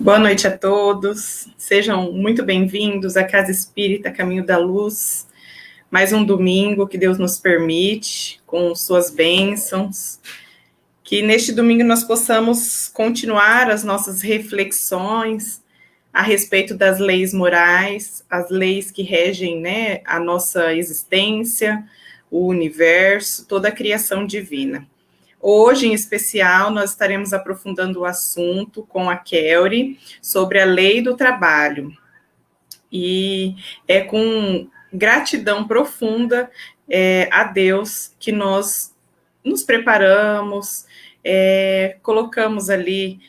Boa noite a todos, sejam muito bem-vindos à Casa Espírita Caminho da Luz. Mais um domingo que Deus nos permite, com suas bênçãos. Que neste domingo nós possamos continuar as nossas reflexões a respeito das leis morais, as leis que regem, a nossa existência, o universo, toda a criação divina. Hoje, em especial, nós estaremos aprofundando o assunto com a Kelly sobre a lei do trabalho. E é com gratidão profunda a Deus que nós nos preparamos, colocamos ali,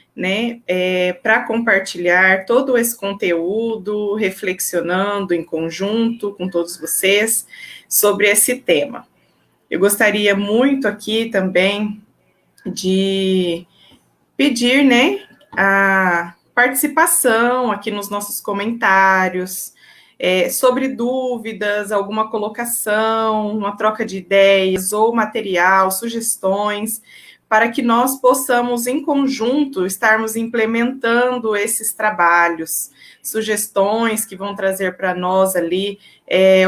para compartilhar todo esse conteúdo, reflexionando em conjunto com todos vocês sobre esse tema. Eu gostaria muito aqui também de pedir, a participação aqui nos nossos comentários, sobre dúvidas, alguma colocação, uma troca de ideias ou material, sugestões, para que nós possamos, em conjunto, estarmos implementando esses trabalhos, sugestões que vão trazer para nós ali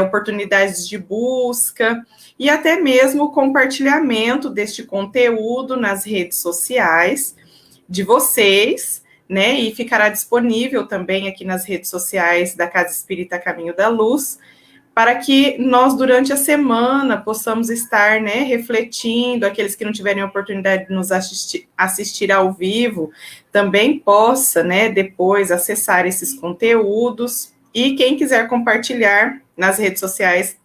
oportunidades de busca e até mesmo o compartilhamento deste conteúdo nas redes sociais de vocês, e ficará disponível também aqui nas redes sociais da Casa Espírita Caminho da Luz, para que nós, durante a semana, possamos estar, refletindo, aqueles que não tiverem a oportunidade de nos assistir ao vivo, também possa, depois acessar esses conteúdos, e quem quiser compartilhar nas redes sociais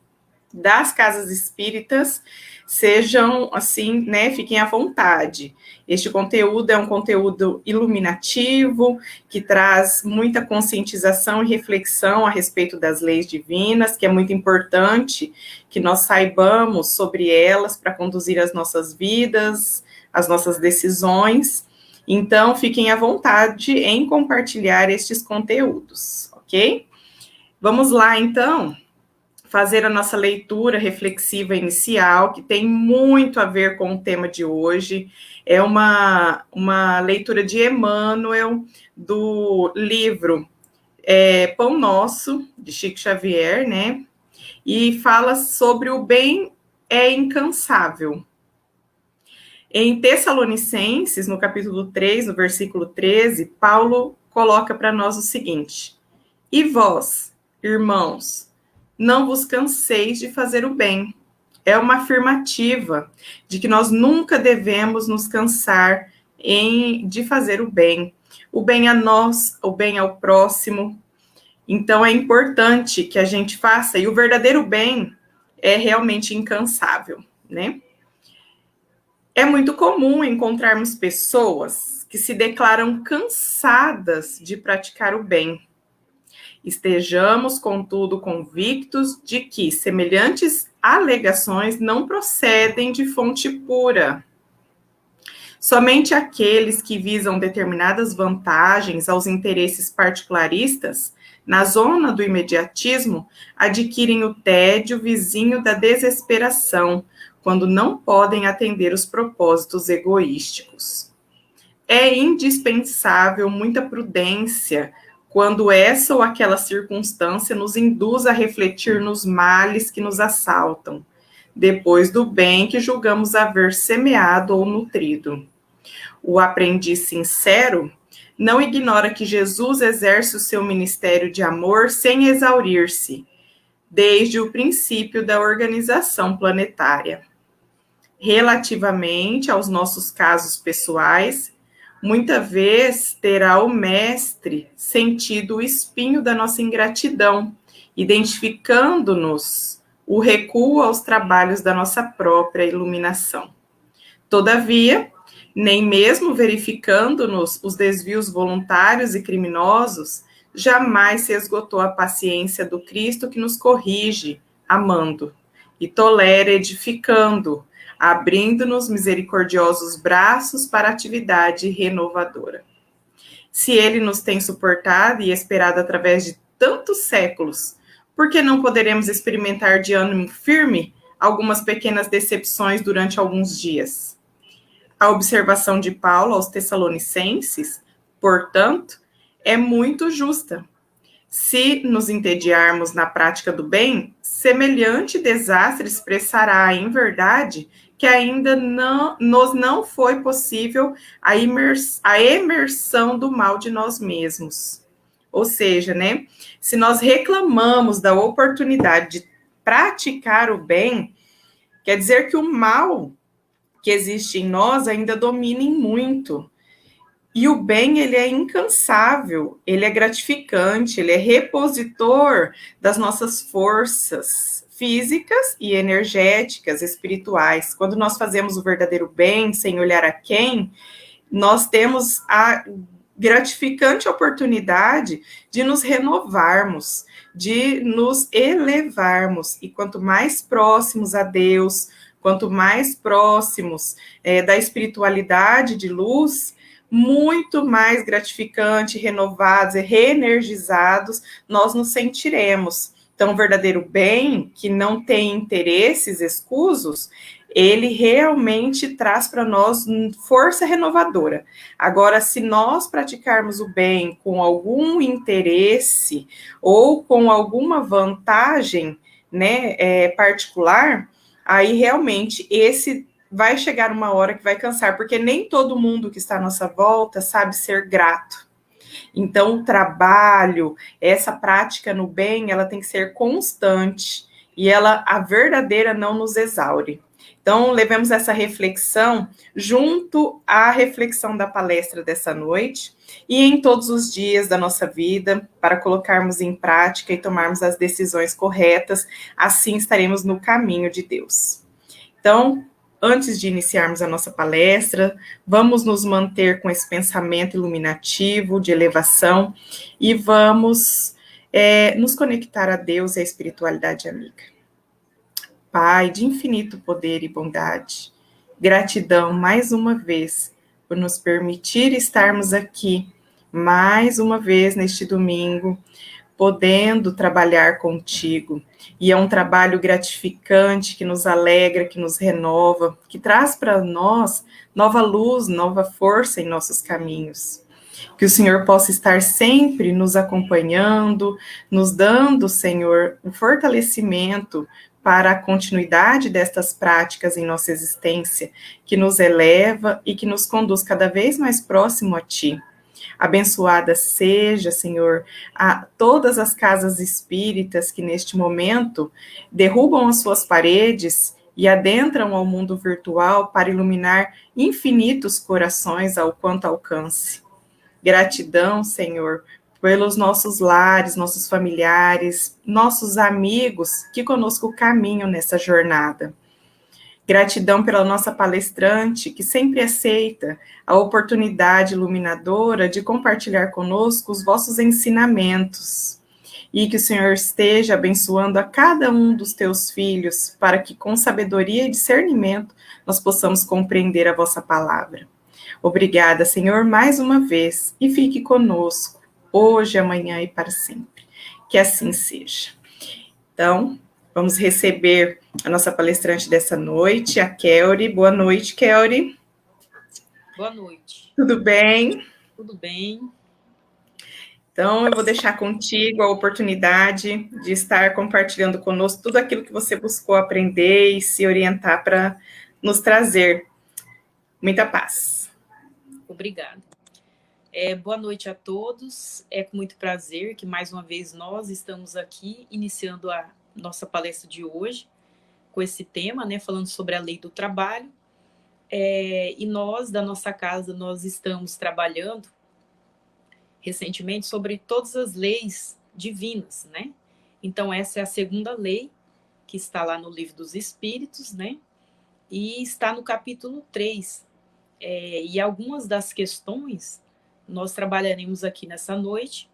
das casas espíritas, sejam assim, fiquem à vontade. Este conteúdo é um conteúdo iluminativo, que traz muita conscientização e reflexão a respeito das leis divinas, que é muito importante que nós saibamos sobre elas para conduzir as nossas vidas, as nossas decisões. Então, fiquem à vontade em compartilhar estes conteúdos, ok? Vamos lá, então, fazer a nossa leitura reflexiva inicial, que tem muito a ver com o tema de hoje. É uma leitura de Emmanuel, do livro Pão Nosso, de Chico Xavier, e fala sobre o bem é incansável. Em Tessalonicenses, no capítulo 3, no versículo 13, Paulo coloca para nós o seguinte: e vós, irmãos, não vos canseis de fazer o bem. É uma afirmativa de que nós nunca devemos nos cansar de fazer o bem a nós, o bem ao próximo. Então, é importante que a gente faça, e o verdadeiro bem é realmente incansável, É muito comum encontrarmos pessoas que se declaram cansadas de praticar o bem. Estejamos, contudo, convictos de que semelhantes alegações não procedem de fonte pura. Somente aqueles que visam determinadas vantagens aos interesses particularistas, na zona do imediatismo, adquirem o tédio vizinho da desesperação, quando não podem atender os propósitos egoísticos. É indispensável muita prudência quando essa ou aquela circunstância nos induz a refletir nos males que nos assaltam, depois do bem que julgamos haver semeado ou nutrido. O aprendiz sincero não ignora que Jesus exerce o seu ministério de amor sem exaurir-se, desde o princípio da organização planetária. Relativamente aos nossos casos pessoais, muita vez terá o mestre sentido o espinho da nossa ingratidão, identificando-nos o recuo aos trabalhos da nossa própria iluminação. Todavia, nem mesmo verificando-nos os desvios voluntários e criminosos, jamais se esgotou a paciência do Cristo que nos corrige, amando, e tolera edificando, abrindo-nos misericordiosos braços para a atividade renovadora. Se ele nos tem suportado e esperado através de tantos séculos, por que não poderemos experimentar de ânimo firme algumas pequenas decepções durante alguns dias? A observação de Paulo aos Tessalonicenses, portanto, é muito justa. Se nos entediarmos na prática do bem, semelhante desastre expressará, em verdade, que ainda não foi possível a emersão do mal de nós mesmos. Ou seja, né, se nós reclamamos da oportunidade de praticar o bem, quer dizer que o mal que existe em nós ainda domina em muito. E o bem, ele é incansável, ele é gratificante, ele é repositor das nossas forças físicas e energéticas, espirituais. Quando nós fazemos o verdadeiro bem, sem olhar a quem, nós temos a gratificante oportunidade de nos renovarmos, de nos elevarmos. E quanto mais próximos a Deus, quanto mais próximos da espiritualidade de luz, muito mais gratificante, renovados e reenergizados nós nos sentiremos. Então, o verdadeiro bem, que não tem interesses escusos, ele realmente traz para nós força renovadora. Agora, se nós praticarmos o bem com algum interesse ou com alguma vantagem, né, particular, aí realmente esse vai chegar uma hora que vai cansar, porque nem todo mundo que está à nossa volta sabe ser grato. Então, o trabalho, essa prática no bem, ela tem que ser constante e a verdadeira, não nos exaure. Então, levemos essa reflexão junto à reflexão da palestra dessa noite e em todos os dias da nossa vida, para colocarmos em prática e tomarmos as decisões corretas, assim estaremos no caminho de Deus. Então, antes de iniciarmos a nossa palestra, vamos nos manter com esse pensamento iluminativo, de elevação, e vamos nos conectar a Deus e à espiritualidade amiga. Pai de infinito poder e bondade, gratidão mais uma vez por nos permitir estarmos aqui mais uma vez neste domingo, podendo trabalhar contigo. E é um trabalho gratificante, que nos alegra, que nos renova, que traz para nós nova luz, nova força em nossos caminhos. Que o Senhor possa estar sempre nos acompanhando, nos dando, Senhor, um fortalecimento para a continuidade destas práticas em nossa existência, que nos eleva e que nos conduz cada vez mais próximo a Ti. Abençoada seja, Senhor, a todas as casas espíritas que neste momento derrubam as suas paredes e adentram ao mundo virtual para iluminar infinitos corações ao quanto alcance. Gratidão, Senhor, pelos nossos lares, nossos familiares, nossos amigos que conosco caminham nessa jornada. Gratidão pela nossa palestrante, que sempre aceita a oportunidade iluminadora de compartilhar conosco os vossos ensinamentos. E que o Senhor esteja abençoando a cada um dos teus filhos, para que com sabedoria e discernimento nós possamos compreender a vossa palavra. Obrigada, Senhor, mais uma vez, e fique conosco, hoje, amanhã e para sempre. Que assim seja. Então, vamos receber a nossa palestrante dessa noite, a Kelly. Boa noite, Kelly. Boa noite. Tudo bem? Tudo bem. Então, eu vou deixar contigo a oportunidade de estar compartilhando conosco tudo aquilo que você buscou aprender e se orientar para nos trazer muita paz. Obrigada. Boa noite a todos. É com muito prazer que mais uma vez nós estamos aqui iniciando a nossa palestra de hoje com esse tema, né, falando sobre a lei do trabalho. E nós, da nossa casa, nós estamos trabalhando recentemente sobre todas as leis divinas, né? Então, essa é a segunda lei que está lá no Livro dos Espíritos, né? E está no capítulo 3. E algumas das questões nós trabalharemos aqui nessa noite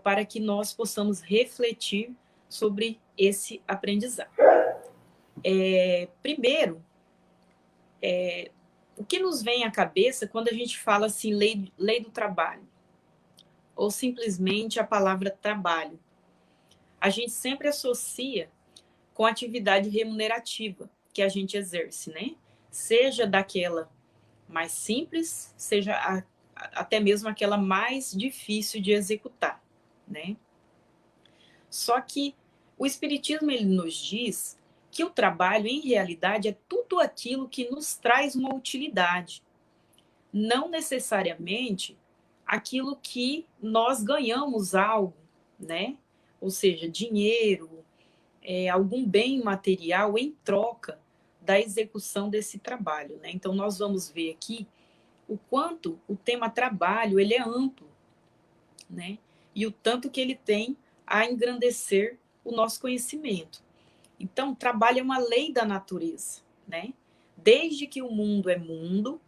para que nós possamos refletir sobre esse aprendizado. Primeiro, o que nos vem à cabeça quando a gente fala assim, lei do trabalho, ou simplesmente a palavra trabalho? A gente sempre associa com a atividade remunerativa que a gente exerce, né? Seja daquela mais simples, seja até mesmo aquela mais difícil de executar, né? Só que o Espiritismo ele nos diz que o trabalho, em realidade, é tudo aquilo que nos traz uma utilidade, não necessariamente aquilo que nós ganhamos algo, né? Ou seja, dinheiro, algum bem material em troca da execução desse trabalho, né? Então, nós vamos ver aqui o quanto o tema trabalho ele é amplo, né? E o tanto que ele tem a engrandecer o nosso conhecimento. Então, trabalho é uma lei da natureza, né? Desde que o mundo é mundo,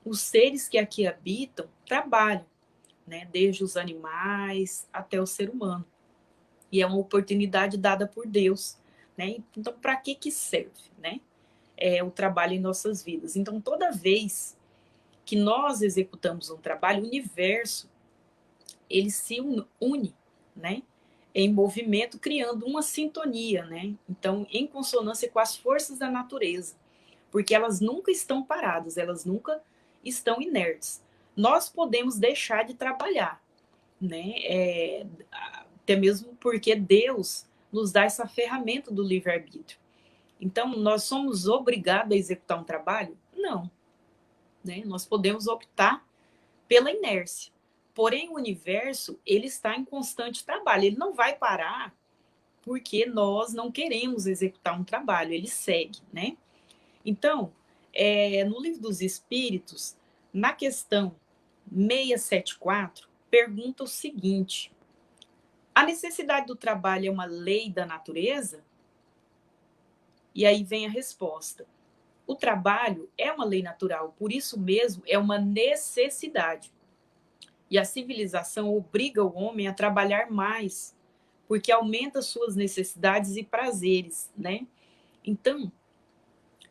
os seres que aqui habitam trabalham, né? Desde os animais até o ser humano. E é uma oportunidade dada por Deus, né? Então, para que serve, né? O trabalho em nossas vidas. Então, toda vez que nós executamos um trabalho, o universo ele se une, né? Em movimento, criando uma sintonia, né? Então, em consonância com as forças da natureza, porque elas nunca estão paradas, elas nunca estão inertes. Nós podemos deixar de trabalhar, né? Até mesmo porque Deus nos dá essa ferramenta do livre-arbítrio. Então, nós somos obrigados a executar um trabalho? Não, né? Nós podemos optar pela inércia. Porém, o universo, ele está em constante trabalho. Ele não vai parar porque nós não queremos executar um trabalho. Ele segue, né? Então, no Livro dos Espíritos, na questão 674, pergunta o seguinte: a necessidade do trabalho é uma lei da natureza? E aí vem a resposta. O trabalho é uma lei natural, por isso mesmo é uma necessidade. E a civilização obriga o homem a trabalhar mais, porque aumenta suas necessidades e prazeres, né? Então,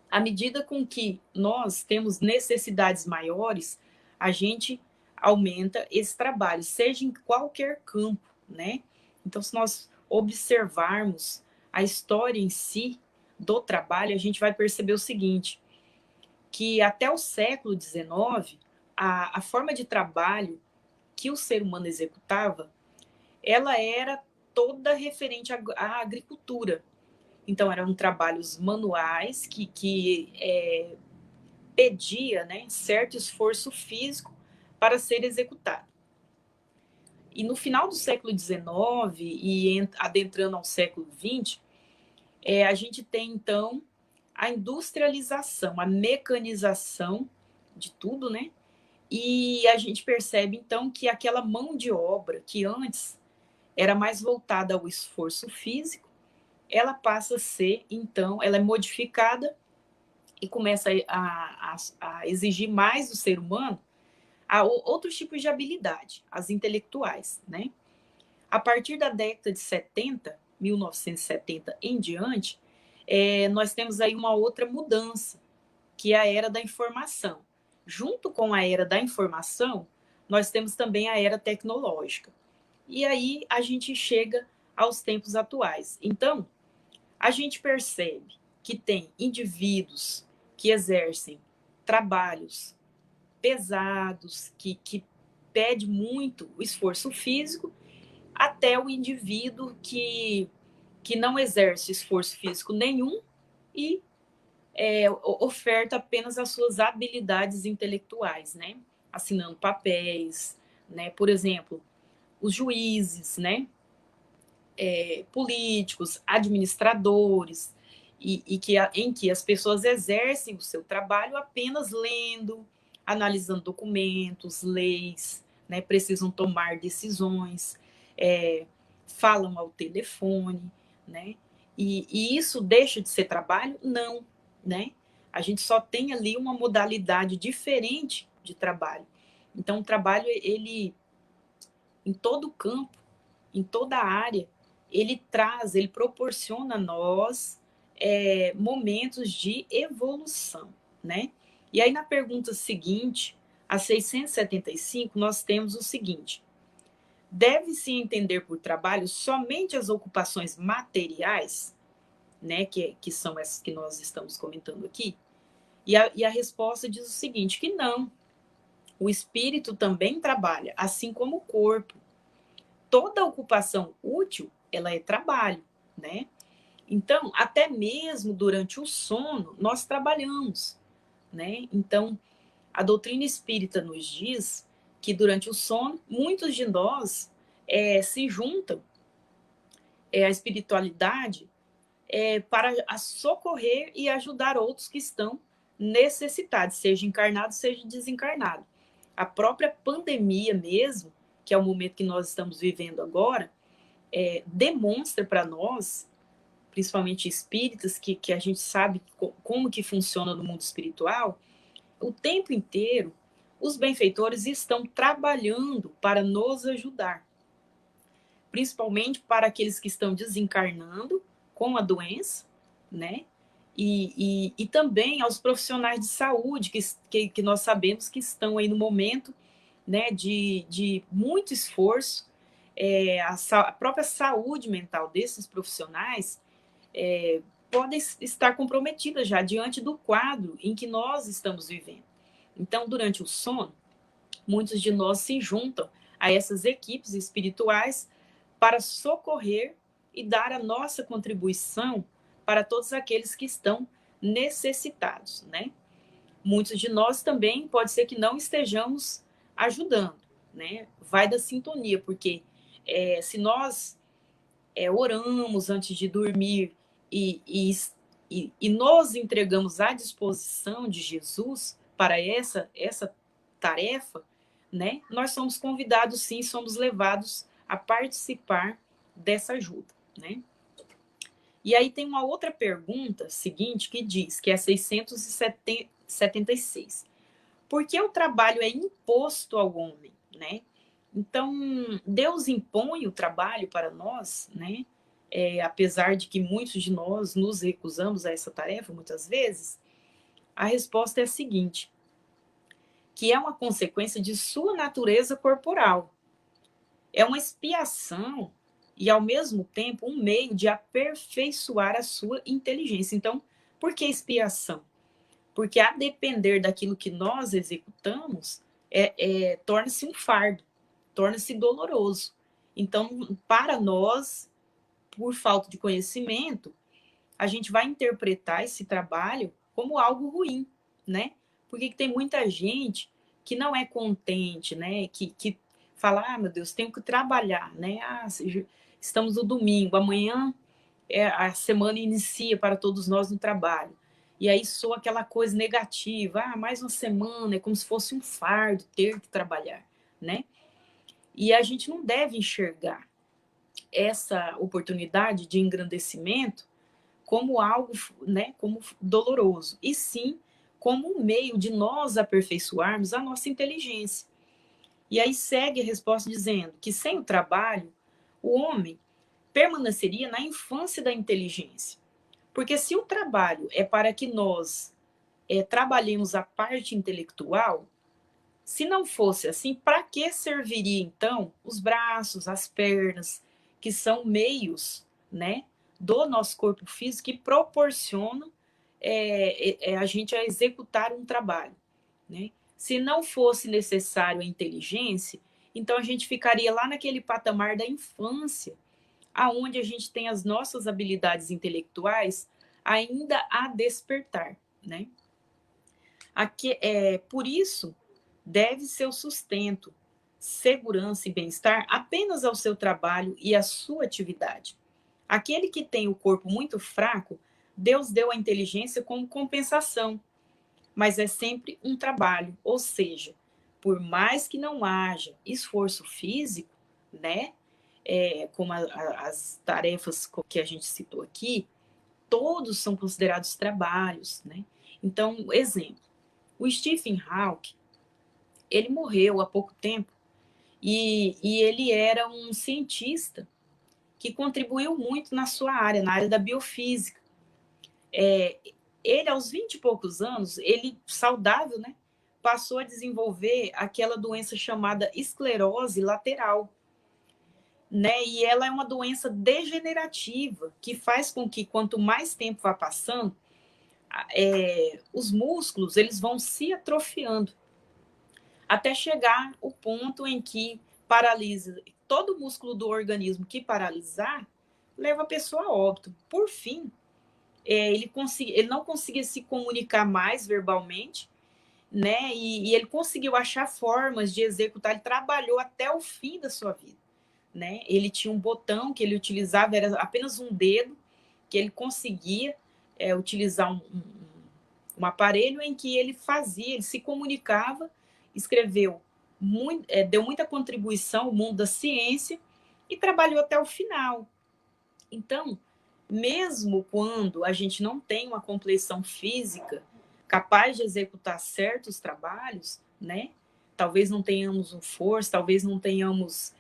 à medida com que nós temos necessidades maiores, a gente aumenta esse trabalho, seja em qualquer campo, né? Então, se nós observarmos a história em si do trabalho, a gente vai perceber o seguinte, que até o século XIX, a forma de trabalho que o ser humano executava, ela era toda referente à agricultura. Então, eram trabalhos manuais que pedia, né, certo esforço físico para ser executado. E no final do século XIX e adentrando ao século XX, a gente tem, então, a industrialização, a mecanização de tudo, né? E a gente percebe, então, que aquela mão de obra que antes era mais voltada ao esforço físico, ela passa a ser, então, ela é modificada e começa a exigir mais do ser humano a outros tipos de habilidade, as intelectuais, né? A partir da década de 70, 1970 em diante, nós temos aí uma outra mudança, que é a era da informação. Junto com a era da informação, nós temos também a era tecnológica. E aí a gente chega aos tempos atuais. Então, a gente percebe que tem indivíduos que exercem trabalhos pesados, que pede muito esforço físico, até o indivíduo que não exerce esforço físico nenhum e oferta apenas as suas habilidades intelectuais, né? Assinando papéis, né? Por exemplo, os juízes, né? Políticos, administradores, em que as pessoas exercem o seu trabalho apenas lendo, analisando documentos, leis, né? Precisam tomar decisões, falam ao telefone, né? E isso deixa de ser trabalho? Não, né? A gente só tem ali uma modalidade diferente de trabalho. Então, o trabalho, ele, em todo o campo, em toda a área, ele proporciona a nós momentos de evolução, né? E aí, na pergunta seguinte, a 675, nós temos o seguinte: deve-se entender por trabalho somente as ocupações materiais, né, que são essas que nós estamos comentando aqui? E a resposta diz o seguinte, que não. O espírito também trabalha, assim como o corpo. Toda ocupação útil, ela é trabalho, né? Então, até mesmo durante o sono, nós trabalhamos, né? Então, a doutrina espírita nos diz que durante o sono, muitos de nós se juntam à espiritualidade para socorrer e ajudar outros que estão necessitados, seja encarnado, seja desencarnado. A própria pandemia mesmo, que é o momento que nós estamos vivendo agora, demonstra para nós, principalmente espíritas, que a gente sabe como que funciona no mundo espiritual, o tempo inteiro os benfeitores estão trabalhando para nos ajudar, principalmente para aqueles que estão desencarnando com a doença, né? E também aos profissionais de saúde que nós sabemos que estão aí no momento, né, de muito esforço. A própria saúde mental desses profissionais pode estar comprometida já diante do quadro em que nós estamos vivendo. Então, durante o sono, muitos de nós se juntam a essas equipes espirituais para socorrer e dar a nossa contribuição para todos aqueles que estão necessitados, né? Muitos de nós também pode ser que não estejamos ajudando, né? Vai da sintonia, porque se nós oramos antes de dormir e nos entregamos à disposição de Jesus para essa tarefa, né? Nós somos convidados, sim, somos levados a participar dessa ajuda, né? E aí tem uma outra pergunta seguinte que diz, que é 676. Por que o trabalho é imposto ao homem, né? Então, Deus impõe o trabalho para nós, né? Apesar de que muitos de nós nos recusamos a essa tarefa, muitas vezes, a resposta é a seguinte, que é uma consequência de sua natureza corporal. É uma expiação e, ao mesmo tempo, um meio de aperfeiçoar a sua inteligência. Então, por que expiação? Porque, a depender daquilo que nós executamos, torna-se um fardo, torna-se doloroso. Então, para nós, por falta de conhecimento, a gente vai interpretar esse trabalho como algo ruim, né? Porque tem muita gente que não é contente, né? Que fala, meu Deus, tenho que trabalhar, né? Estamos no domingo, amanhã a semana inicia para todos nós no trabalho. E aí soa aquela coisa negativa, mais uma semana, é como se fosse um fardo ter que trabalhar, né? E a gente não deve enxergar essa oportunidade de engrandecimento como algo, né, como doloroso, e sim como um meio de nós aperfeiçoarmos a nossa inteligência. E aí segue a resposta dizendo que sem o trabalho, o homem permaneceria na infância da inteligência. Porque se o trabalho é para que nós trabalhemos a parte intelectual, se não fosse assim, para que serviria então os braços, as pernas, que são meios, né, do nosso corpo físico que proporcionam a gente a executar um trabalho, né? Se não fosse necessário a inteligência, então a gente ficaria lá naquele patamar da infância, aonde a gente tem as nossas habilidades intelectuais ainda a despertar, né? Por isso, deve seu sustento, segurança e bem-estar apenas ao seu trabalho e à sua atividade. Aquele que tem o corpo muito fraco, Deus deu a inteligência como compensação, mas é sempre um trabalho, ou seja, por mais que não haja esforço físico, né, como as tarefas que a gente citou aqui, todos são considerados trabalhos, né? Então, exemplo, o Stephen Hawking, ele morreu há pouco tempo e ele era um cientista que contribuiu muito na sua área, na área da biofísica. Ele, aos 20 e poucos anos, ele saudável, né, passou a desenvolver aquela doença chamada esclerose lateral, né? E ela é uma doença degenerativa que faz com que, quanto mais tempo vá passando, os músculos eles vão se atrofiando. até chegar o ponto em que paralisa todo o músculo do organismo, que paralisar, leva a pessoa a óbito. Por fim, ele não conseguia se comunicar mais verbalmente, né? E ele conseguiu achar formas de executar, ele trabalhou até o fim da sua vida, né? Ele tinha um botão que ele utilizava, era apenas um dedo, que ele conseguia utilizar um aparelho em que ele fazia, ele se comunicava, escreveu, deu muita contribuição ao mundo da ciência e trabalhou até o final. Então, mesmo quando a gente não tem uma compleição física capaz de executar certos trabalhos, né? Talvez não tenhamos força, talvez não tenhamos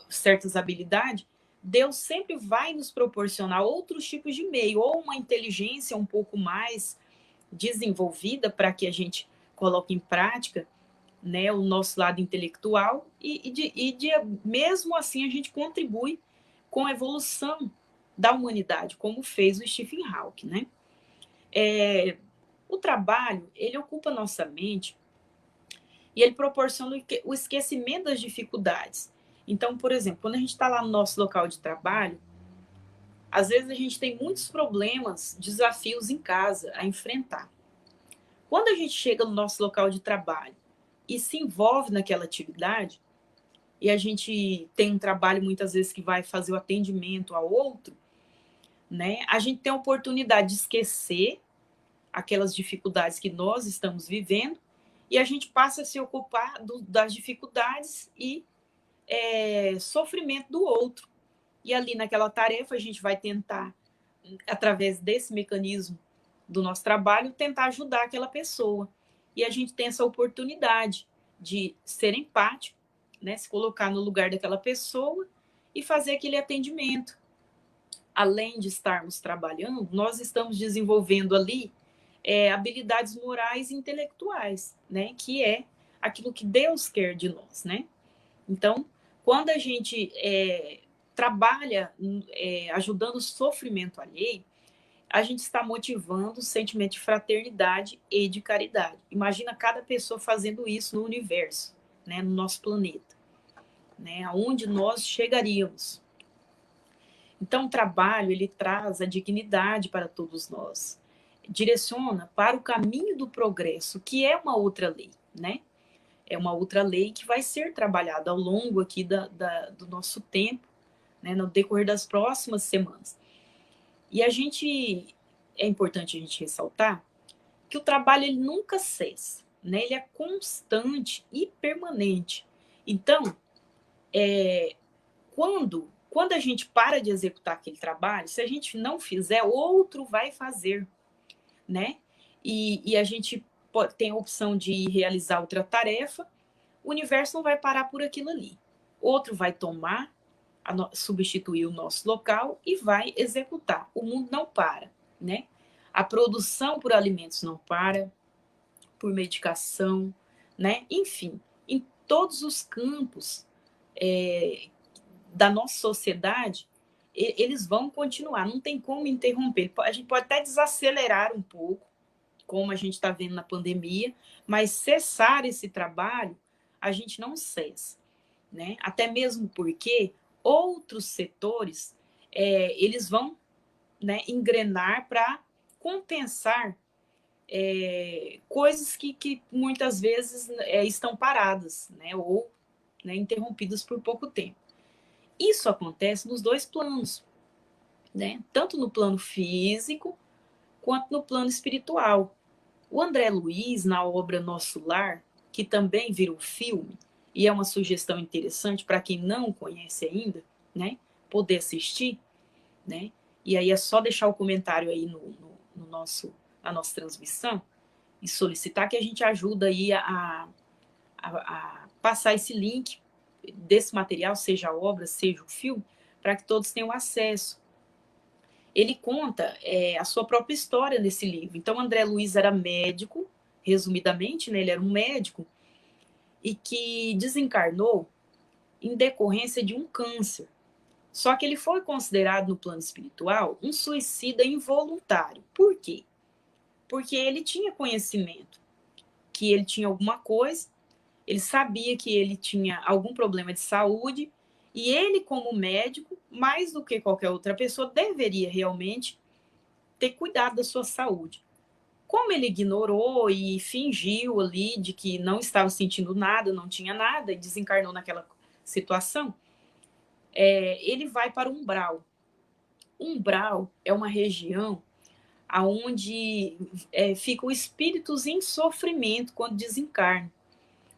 certas habilidades, Deus sempre vai nos proporcionar outros tipos de meio, ou uma inteligência um pouco mais desenvolvida para que a gente coloque em prática, né, o nosso lado intelectual mesmo assim a gente contribui com a evolução da humanidade, como fez o Stephen Hawking, né? O trabalho, ele ocupa nossa mente e ele proporciona o esquecimento das dificuldades. Então, por exemplo, quando a gente está lá no nosso local de trabalho, às vezes a gente tem muitos problemas, desafios em casa a enfrentar. Quando a gente chega no nosso local de trabalho e se envolve naquela atividade, e a gente tem um trabalho muitas vezes que vai fazer o atendimento ao outro, né? A gente tem a oportunidade de esquecer aquelas dificuldades que nós estamos vivendo e a gente passa a se ocupar das dificuldades e sofrimento do outro. E ali naquela tarefa a gente vai tentar, através desse mecanismo do nosso trabalho, tentar ajudar aquela pessoa. E a gente tem essa oportunidade de ser empático, né, se colocar no lugar daquela pessoa e fazer aquele atendimento. Além de estarmos trabalhando, nós estamos desenvolvendo ali habilidades morais e intelectuais, né, que é aquilo que Deus quer de nós, né? Então, quando a gente trabalha ajudando o sofrimento alheio, a gente está motivando o sentimento de fraternidade e de caridade. Imagina cada pessoa fazendo isso no universo, né, no nosso planeta, né, aonde nós chegaríamos. Então, o trabalho, ele traz a dignidade para todos nós, direciona para o caminho do progresso, que é uma outra lei, né? É uma outra lei que vai ser trabalhada ao longo aqui do nosso tempo, né, no decorrer das próximas semanas. E é importante a gente ressaltar que o trabalho ele nunca cessa, né? Ele é constante e permanente. Então, quando a gente para de executar aquele trabalho, se a gente não fizer, outro vai fazer, né? E a gente tem a opção de realizar outra tarefa, o universo não vai parar por aquilo ali. Outro vai tomar, substituir o nosso local e vai executar. O mundo não para, né? A produção por alimentos não para, por medicação, né? Enfim, em todos os campos da nossa sociedade, eles vão continuar, não tem como interromper. A gente pode até desacelerar um pouco, como a gente está vendo na pandemia, mas cessar esse trabalho, a gente não cessa, né? Até mesmo porque outros setores, eles vão, né, engrenar para compensar coisas que muitas vezes estão paradas, né, ou, né, interrompidas por pouco tempo. Isso acontece nos dois planos, né? Tanto no plano físico quanto no plano espiritual. O André Luiz, na obra Nosso Lar, que também virou filme, e é uma sugestão interessante para quem não conhece ainda, né, poder assistir, né? E aí é só deixar o comentário aí na nossa transmissão e solicitar que a gente ajuda aí a passar esse link desse material, seja a obra, seja o filme, para que todos tenham acesso. Ele conta a sua própria história nesse livro. Então, André Luiz era médico, resumidamente, né, ele era um médico, e que desencarnou em decorrência de um câncer. Só que ele foi considerado no plano espiritual um suicida involuntário. Por quê? Porque ele tinha conhecimento que ele tinha alguma coisa Ele sabia que ele tinha algum problema de saúde e ele, como médico, mais do que qualquer outra pessoa, deveria realmente ter cuidado da sua saúde. Como ele ignorou e fingiu ali de que não estava sentindo nada, não tinha nada, e desencarnou naquela situação, ele vai para o umbral. Umbral é uma região onde ficam espíritos em sofrimento quando desencarnam,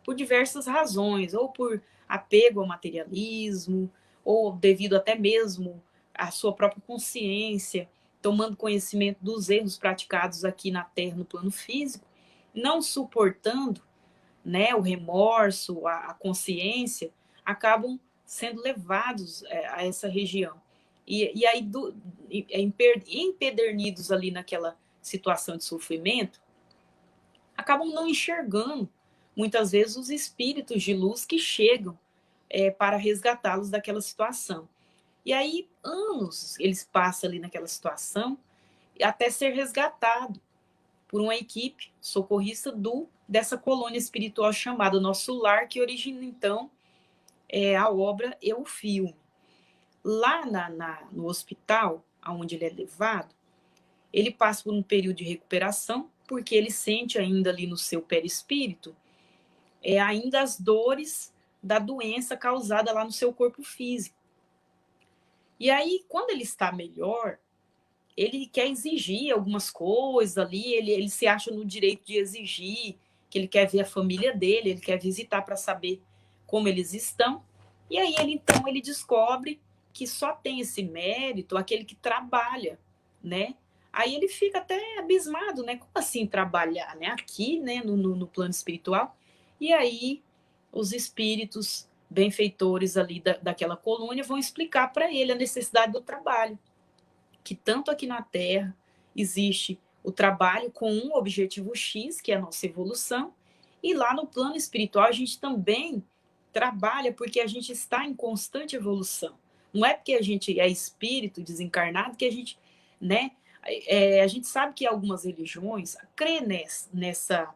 por diversas razões, ou por apego ao materialismo, ou devido até mesmo à sua própria consciência, tomando conhecimento dos erros praticados aqui na Terra, no plano físico, não suportando, né, o remorso, a consciência, acabam sendo levados a essa região. E aí, empedernidos ali naquela situação de sofrimento, acabam não enxergando, muitas vezes, os espíritos de luz que chegam para resgatá-los daquela situação. E aí, anos eles passam ali naquela situação, até ser resgatado por uma equipe socorrista dessa colônia espiritual chamada Nosso Lar, que origina, então, a obra e o filme. Lá no hospital, onde ele é levado, ele passa por um período de recuperação, porque ele sente ainda ali no seu perispírito ainda as dores da doença causada lá no seu corpo físico. E aí, quando ele está melhor, ele quer exigir algumas coisas ali, ele se acha no direito de exigir, que ele quer ver a família dele, ele quer visitar para saber como eles estão. E aí, então, ele descobre que só tem esse mérito aquele que trabalha, né? Aí ele fica até abismado, né? Como assim trabalhar, né? Aqui, né? No plano espiritual. E aí, os espíritos benfeitores ali daquela colônia vão explicar para ele a necessidade do trabalho. Que tanto aqui na Terra existe o trabalho com um objetivo X, que é a nossa evolução, e lá no plano espiritual a gente também trabalha porque a gente está em constante evolução. Não é porque a gente é espírito desencarnado que a gente, né? A gente sabe que algumas religiões crê nessa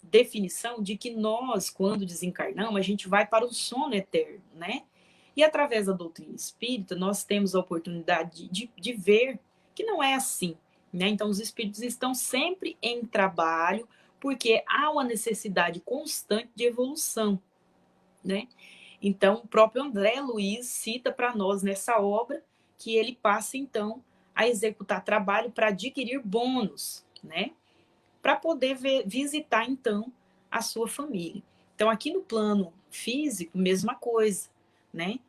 definição de que nós, quando desencarnamos, a gente vai para o sono eterno, né? E através da doutrina espírita, nós temos a oportunidade de ver que não é assim, né? Então, os espíritos estão sempre em trabalho, porque há uma necessidade constante de evolução, né? Então, o próprio André Luiz cita para nós nessa obra que ele passa, então, a executar trabalho para adquirir bônus, né? Para poder visitar, então, a sua família. Então, aqui no plano físico, mesma coisa, né?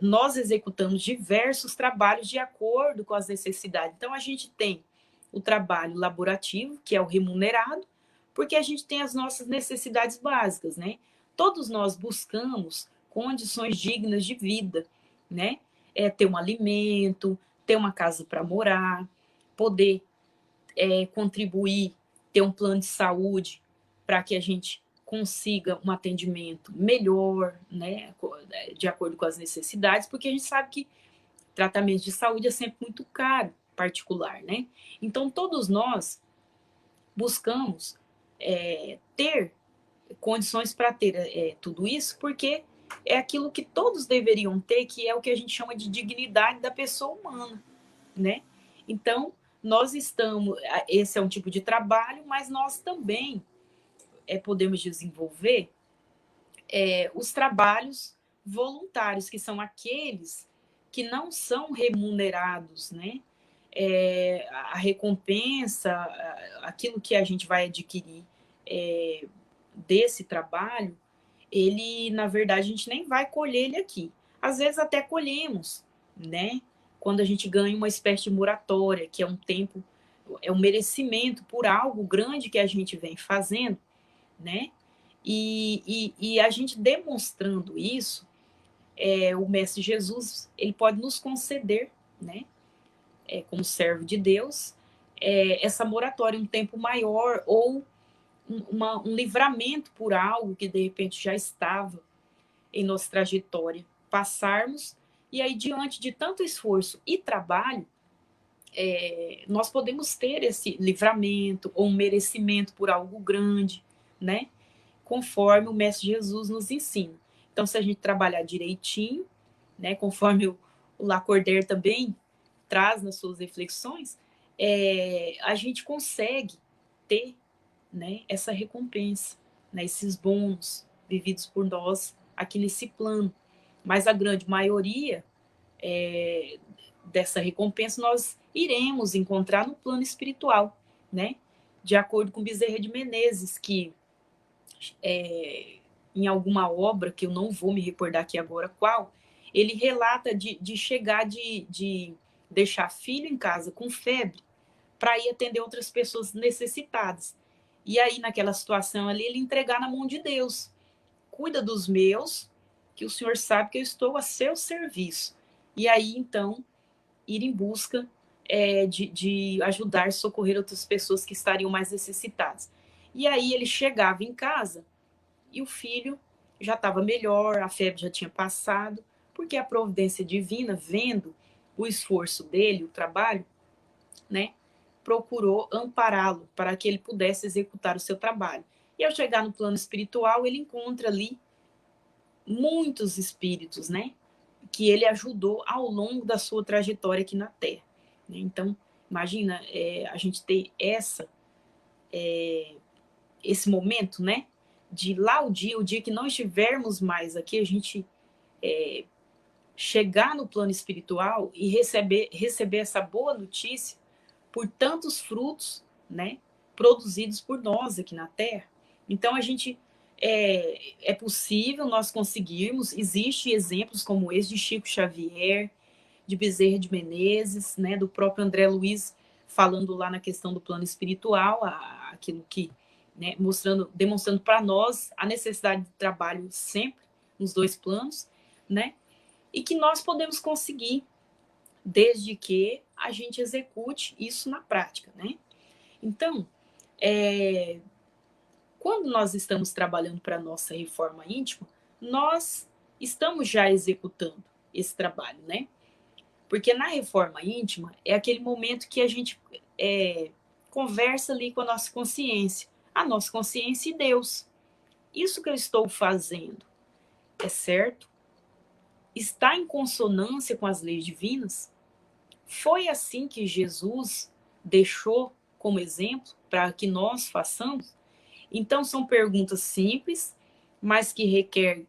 Nós executamos diversos trabalhos de acordo com as necessidades. Então, a gente tem o trabalho laborativo, que é o remunerado, porque a gente tem as nossas necessidades básicas, né? Todos nós buscamos condições dignas de vida, né? Ter um alimento, ter uma casa para morar, poder contribuir, ter um plano de saúde para que a gente consiga um atendimento melhor, né, de acordo com as necessidades, porque a gente sabe que tratamento de saúde é sempre muito caro, particular, né? Então, todos nós buscamos ter condições para ter tudo isso, porque é aquilo que todos deveriam ter, que é o que a gente chama de dignidade da pessoa humana, né? Então, nós estamos, esse é um tipo de trabalho, mas nós também podemos desenvolver os trabalhos voluntários, que são aqueles que não são remunerados, né? A recompensa, aquilo que a gente vai adquirir desse trabalho, ele, na verdade, a gente nem vai colher ele aqui. Às vezes até colhemos, né? Quando a gente ganha uma espécie de moratória, que é um tempo, é um merecimento por algo grande que a gente vem fazendo, né? E a gente demonstrando isso, o Mestre Jesus, ele pode nos conceder, né? Como servo de Deus, essa moratória, um tempo maior, ou um livramento por algo que de repente já estava em nossa trajetória, passarmos, e aí diante de tanto esforço e trabalho, nós podemos ter esse livramento ou um merecimento por algo grande, né? conforme o Mestre Jesus nos ensina. Então, se a gente trabalhar direitinho, né, conforme o Lacordaire também traz nas suas reflexões, a gente consegue ter, né, essa recompensa, né, esses bônus vividos por nós aqui nesse plano. Mas a grande maioria dessa recompensa nós iremos encontrar no plano espiritual, né? De acordo com Bezerra de Menezes, que em alguma obra, que eu não vou me recordar aqui agora qual, ele relata de chegar de deixar filho em casa com febre para ir atender outras pessoas necessitadas. E aí, naquela situação ali, ele entregar na mão de Deus. Cuida dos meus, que o Senhor sabe que eu estou a seu serviço. E aí, então, ir em busca de ajudar, socorrer outras pessoas que estariam mais necessitadas. E aí ele chegava em casa e o filho já estava melhor, a febre já tinha passado, porque a providência divina, vendo o esforço dele, o trabalho, né, procurou ampará-lo para que ele pudesse executar o seu trabalho. E ao chegar no plano espiritual, ele encontra ali muitos espíritos, né, que ele ajudou ao longo da sua trajetória aqui na Terra. Então, imagina a gente ter esse momento, né, de lá o dia que não estivermos mais aqui, a gente chegar no plano espiritual e receber essa boa notícia por tantos frutos, né, produzidos por nós aqui na Terra. Então, a gente é possível nós conseguirmos, existem exemplos como esse de Chico Xavier, de Bezerra de Menezes, né, do próprio André Luiz, falando lá na questão do plano espiritual, aquilo que, né, demonstrando para nós a necessidade de trabalho sempre nos dois planos, né, e que nós podemos conseguir, desde que a gente execute isso na prática, né? Então, quando nós estamos trabalhando para a nossa reforma íntima, nós estamos já executando esse trabalho, né? Porque na reforma íntima é aquele momento que a gente conversa ali com a nossa consciência e Deus. Isso que eu estou fazendo é certo? Está em consonância com as leis divinas? Foi assim que Jesus deixou como exemplo para que nós façamos? Então, são perguntas simples, mas que requer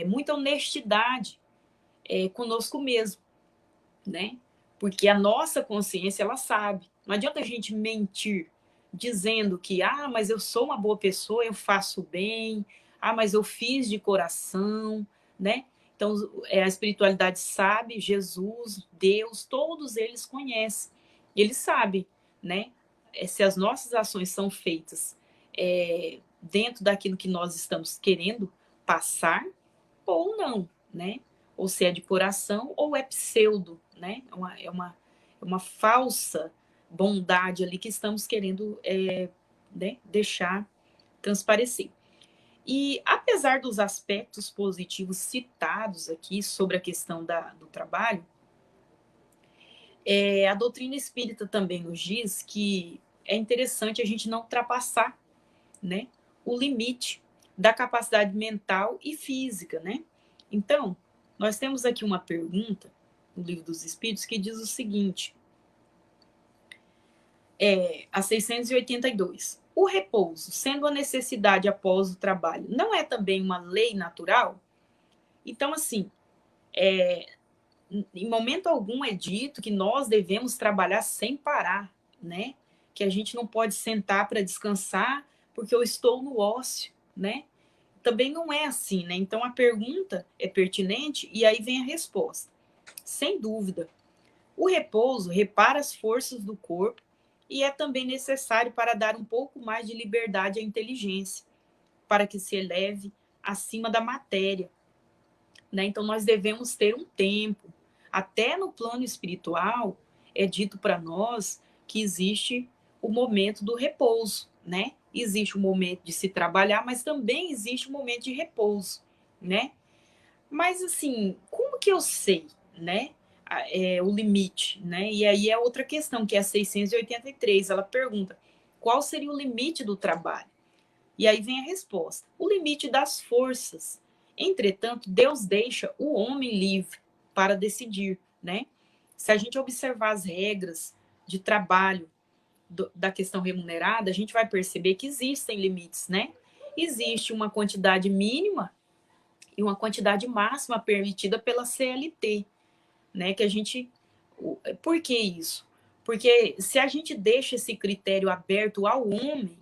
muita honestidade conosco mesmo, né? Porque a nossa consciência, ela sabe. Não adianta a gente mentir dizendo que, mas eu sou uma boa pessoa, eu faço bem, mas eu fiz de coração, né? Então, a espiritualidade sabe, Jesus, Deus, todos eles conhecem. Eles sabem, né? Se as nossas ações são feitas dentro daquilo que nós estamos querendo passar ou não, né? Ou se é de coração ou é pseudo, né? É uma falsa bondade ali que estamos querendo né, deixar transparecer. E apesar dos aspectos positivos citados aqui sobre a questão do trabalho, a doutrina espírita também nos diz que é interessante a gente não ultrapassar, né, o limite da capacidade mental e física, né? Então, nós temos aqui uma pergunta no Livro dos Espíritos que diz o seguinte, a 682. O repouso, sendo a necessidade após o trabalho, não é também uma lei natural? Então, assim, em momento algum é dito que nós devemos trabalhar sem parar, né? Que a gente não pode sentar para descansar porque eu estou no ócio, né? Também não é assim, né? Então, a pergunta é pertinente e aí vem a resposta. Sem dúvida, o repouso repara as forças do corpo e é também necessário para dar um pouco mais de liberdade à inteligência, para que se eleve acima da matéria, né? Então, nós devemos ter um tempo. Até no plano espiritual, é dito para nós que existe o momento do repouso, né? Existe o momento de se trabalhar, mas também existe o momento de repouso, né? Mas, assim, como que eu sei, né? O limite, né? E aí é outra questão, que é a 683. Ela pergunta, qual seria o limite do trabalho? E aí vem a resposta. O limite das forças. Entretanto, Deus deixa o homem livre para decidir, né? Se a gente observar as regras de trabalho da questão remunerada, a gente vai perceber que existem limites, né? Existe uma quantidade mínima e uma quantidade máxima permitida pela CLT, né? Que a gente... Por que isso? Porque se a gente deixa esse critério aberto ao homem,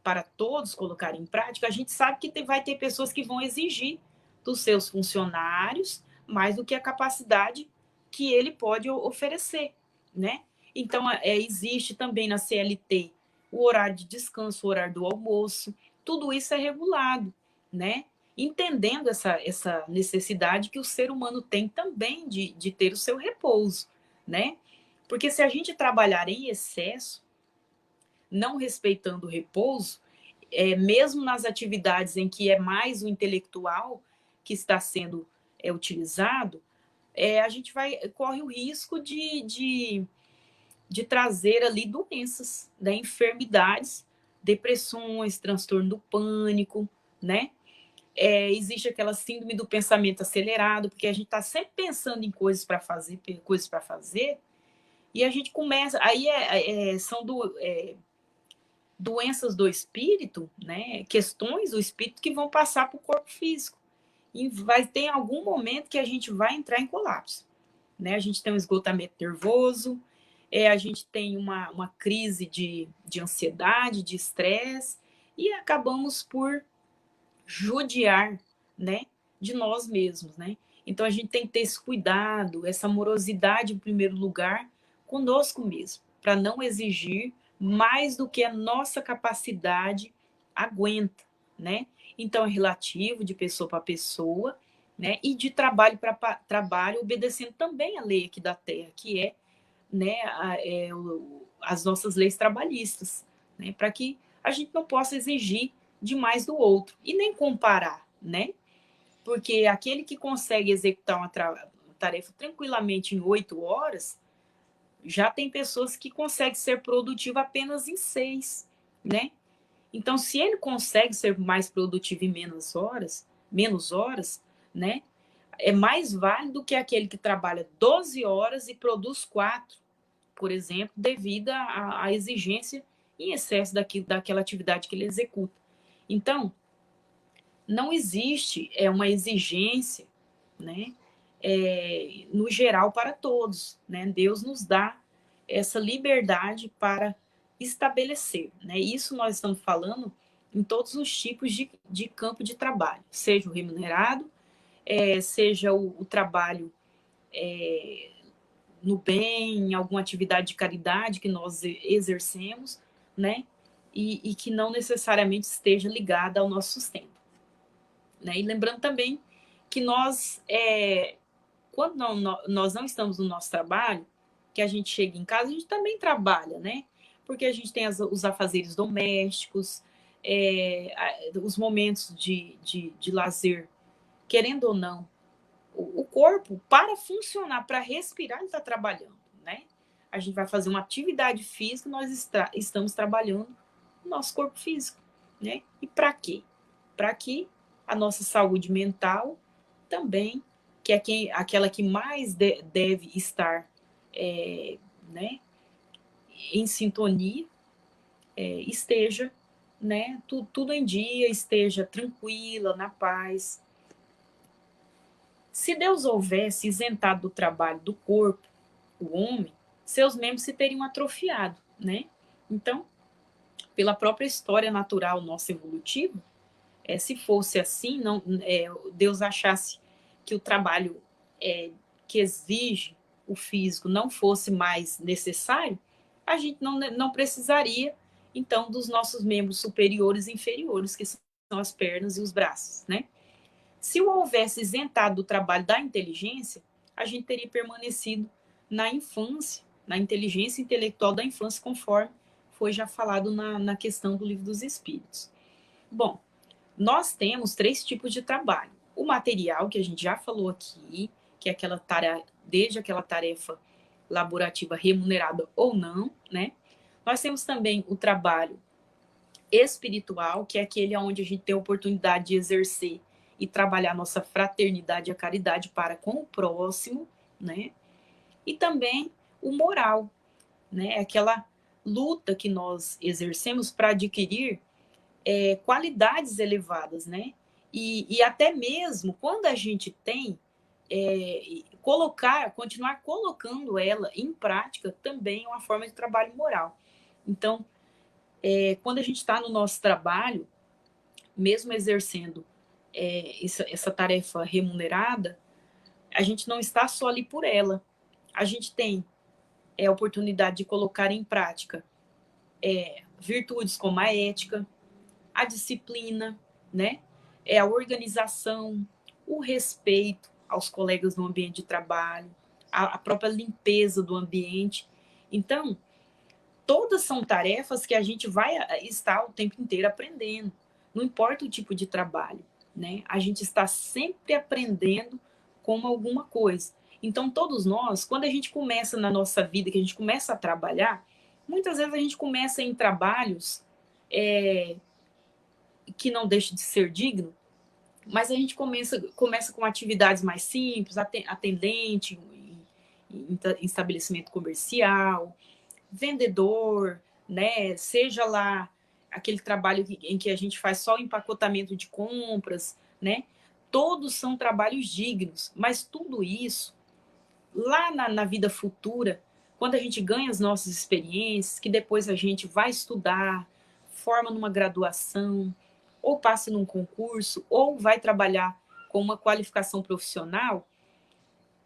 para todos colocarem em prática, a gente sabe que vai ter pessoas que vão exigir dos seus funcionários mais do que a capacidade que ele pode oferecer, né? Então, existe também na CLT o horário de descanso, o horário do almoço, tudo isso é regulado, né? Entendendo essa necessidade que o ser humano tem também de ter o seu repouso, né? Porque se a gente trabalhar em excesso, não respeitando o repouso, mesmo nas atividades em que é mais o intelectual que está sendo utilizado, a gente corre o risco de trazer ali doenças, né, enfermidades, depressões, transtorno do pânico, né? Existe aquela síndrome do pensamento acelerado, porque a gente está sempre pensando em coisas para fazer, e a gente começa... Aí são doenças do espírito, né? Questões do espírito que vão passar para o corpo físico. E vai ter algum momento que a gente vai entrar em colapso, né? A gente tem um esgotamento nervoso, a gente tem uma crise de ansiedade, de estresse, e acabamos por judiar, né, de nós mesmos, né? Então a gente tem que ter esse cuidado, essa amorosidade em primeiro lugar conosco mesmo, para não exigir mais do que a nossa capacidade aguenta, né? Então é relativo de pessoa para pessoa, né? E de trabalho para trabalho, obedecendo também a lei aqui da Terra, que né, as nossas leis trabalhistas, né? Para que a gente não possa exigir demais do outro e nem comparar, né? Porque aquele que consegue executar uma tarefa tranquilamente em 8 horas, já tem pessoas que conseguem ser produtivas apenas em 6, né? Então, se ele consegue ser mais produtivo em menos horas, né? É mais válido que aquele que trabalha 12 horas e produz 4, por exemplo, devido à exigência em excesso daquela atividade que ele executa. Então, não existe uma exigência, né, no geral para todos, né? Deus nos dá essa liberdade para estabelecer, né? Isso nós estamos falando em todos os tipos de campo de trabalho, seja o remunerado, seja o trabalho no bem, em alguma atividade de caridade que nós exercemos, né? E que não necessariamente esteja ligada ao nosso sustento, né? E lembrando também que nós, quando nós não estamos no nosso trabalho, que a gente chega em casa, a gente também trabalha, né? Porque a gente tem os afazeres domésticos, os momentos de lazer, querendo ou não, o corpo, para funcionar, para respirar, ele está trabalhando, né? A gente vai fazer uma atividade física, nós estamos trabalhando o nosso corpo físico, né? E para quê? Para que a nossa saúde mental também, que é aquela que mais deve estar, né, em sintonia, esteja, né, tudo em dia, esteja tranquila, na paz. Se Deus houvesse isentado do trabalho do corpo, o homem, seus membros se teriam atrofiado, né? Então, pela própria história natural nossa evolutiva, se fosse assim, não, Deus achasse que o trabalho que exige o físico não fosse mais necessário, a gente não precisaria, então, dos nossos membros superiores e inferiores, que são as pernas e os braços, né? Se o houvesse isentado do trabalho da inteligência, a gente teria permanecido na infância, na inteligência intelectual da infância, conforme foi já falado na questão do Livro dos Espíritos. Bom, nós temos 3 tipos de trabalho. O material, que a gente já falou aqui, que é aquela tarefa, desde aquela tarefa laborativa remunerada ou não, né? Nós temos também o trabalho espiritual, que é aquele onde a gente tem a oportunidade de exercer e trabalhar nossa fraternidade e a caridade para com o próximo, né? E também o moral, né? Aquela luta que nós exercemos para adquirir qualidades elevadas, né? E até mesmo quando a gente tem, continuar colocando ela em prática também é uma forma de trabalho moral. Então, quando a gente está no nosso trabalho, mesmo exercendo essa tarefa remunerada, a gente não está só ali por ela. A gente tem a oportunidade de colocar em prática virtudes como a ética, a disciplina, né? A organização, o respeito aos colegas no ambiente de trabalho, a própria limpeza do ambiente. Então, todas são tarefas que a gente vai estar o tempo inteiro aprendendo. Não importa o tipo de trabalho, né? A gente está sempre aprendendo como alguma coisa. Então, todos nós, quando a gente começa na nossa vida, que a gente começa a trabalhar, muitas vezes a gente começa em trabalhos que não deixam de ser digno, mas a gente começa com atividades mais simples, atendente em estabelecimento comercial, vendedor, né? Seja lá aquele trabalho em que a gente faz só o empacotamento de compras, né? Todos são trabalhos dignos, mas tudo isso, lá na vida futura, quando a gente ganha as nossas experiências, que depois a gente vai estudar, forma numa graduação, ou passa num concurso, ou vai trabalhar com uma qualificação profissional,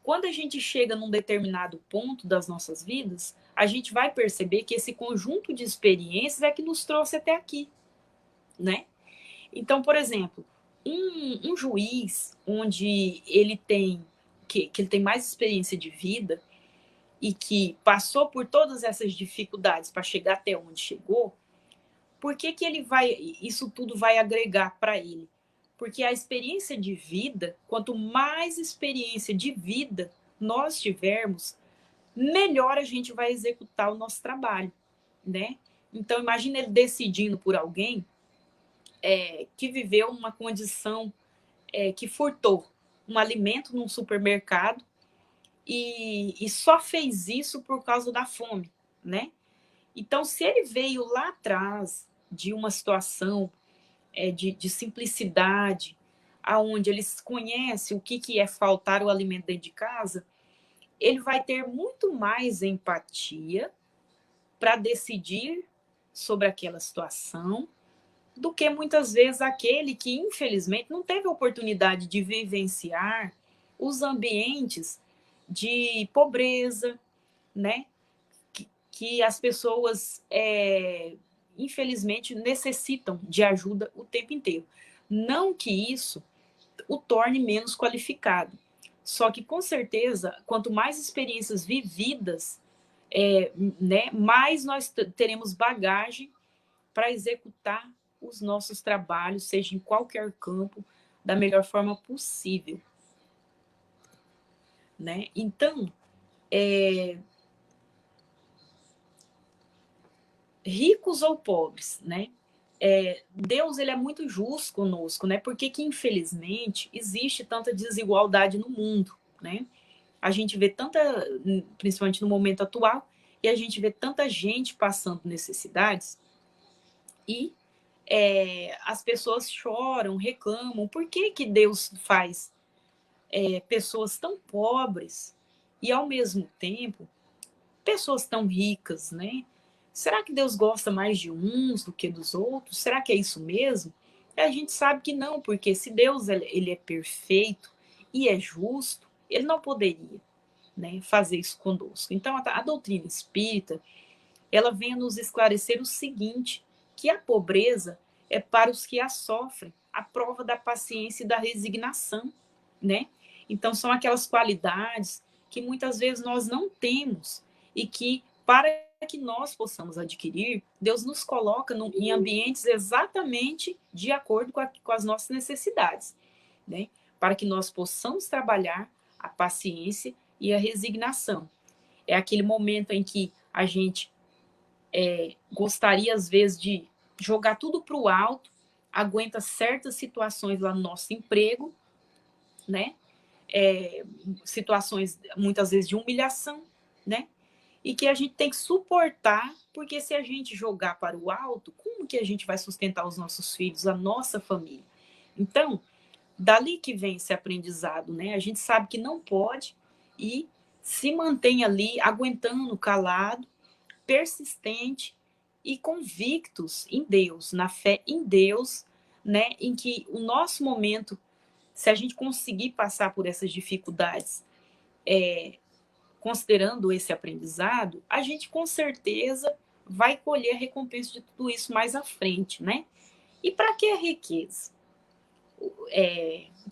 quando a gente chega num determinado ponto das nossas vidas, a gente vai perceber que esse conjunto de experiências é que nos trouxe até aqui, né? Então, por exemplo, um juiz onde ele tem que ele tem mais experiência de vida e que passou por todas essas dificuldades para chegar até onde chegou, por que isso tudo vai agregar para ele? Porque a experiência de vida, quanto mais experiência de vida nós tivermos, melhor a gente vai executar o nosso trabalho, né? Então, imagina ele decidindo por alguém que viveu uma condição que furtou um alimento num supermercado e só fez isso por causa da fome, né? Então, se ele veio lá atrás de uma situação de simplicidade, aonde eles conhecem o que é faltar o alimento dentro de casa, ele vai ter muito mais empatia para decidir sobre aquela situação do que muitas vezes aquele que, infelizmente, não teve a oportunidade de vivenciar os ambientes de pobreza, né? Que as pessoas, infelizmente, necessitam de ajuda o tempo inteiro. Não que isso o torne menos qualificado, só que, com certeza, quanto mais experiências vividas, né, mais nós teremos bagagem para executar os nossos trabalhos, seja em qualquer campo, da melhor forma possível, né? Então, ricos ou pobres, né? Deus, ele é muito justo conosco, né? Porque que, infelizmente, existe tanta desigualdade no mundo, né? A gente vê principalmente no momento atual, e a gente vê tanta gente passando necessidades e as pessoas choram, reclamam. Por que que Deus faz pessoas tão pobres e, ao mesmo tempo, pessoas tão ricas, né? Será que Deus gosta mais de uns do que dos outros? Será que é isso mesmo? E a gente sabe que não, porque se Deus ele é perfeito e é justo, ele não poderia, né, fazer isso conosco. Então, a doutrina espírita, ela vem a nos esclarecer o seguinte, que a pobreza é para os que a sofrem, a prova da paciência e da resignação, né? Então, são aquelas qualidades que muitas vezes nós não temos e que, para que nós possamos adquirir, Deus nos coloca em ambientes exatamente de acordo com as nossas necessidades, né? Para que nós possamos trabalhar a paciência e a resignação. É aquele momento em que a gente gostaria, às vezes, de jogar tudo para o alto, aguenta certas situações lá no nosso emprego, né? Situações muitas vezes de humilhação, né? E que a gente tem que suportar, porque se a gente jogar para o alto, como que a gente vai sustentar os nossos filhos, a nossa família? Então, dali que vem esse aprendizado, né? A gente sabe que não pode e se mantém ali aguentando, calado, persistente e convictos em Deus, na fé em Deus, né? Em que o nosso momento, se a gente conseguir passar por essas dificuldades, considerando esse aprendizado, a gente com certeza vai colher a recompensa de tudo isso mais à frente, né? E para que a riqueza?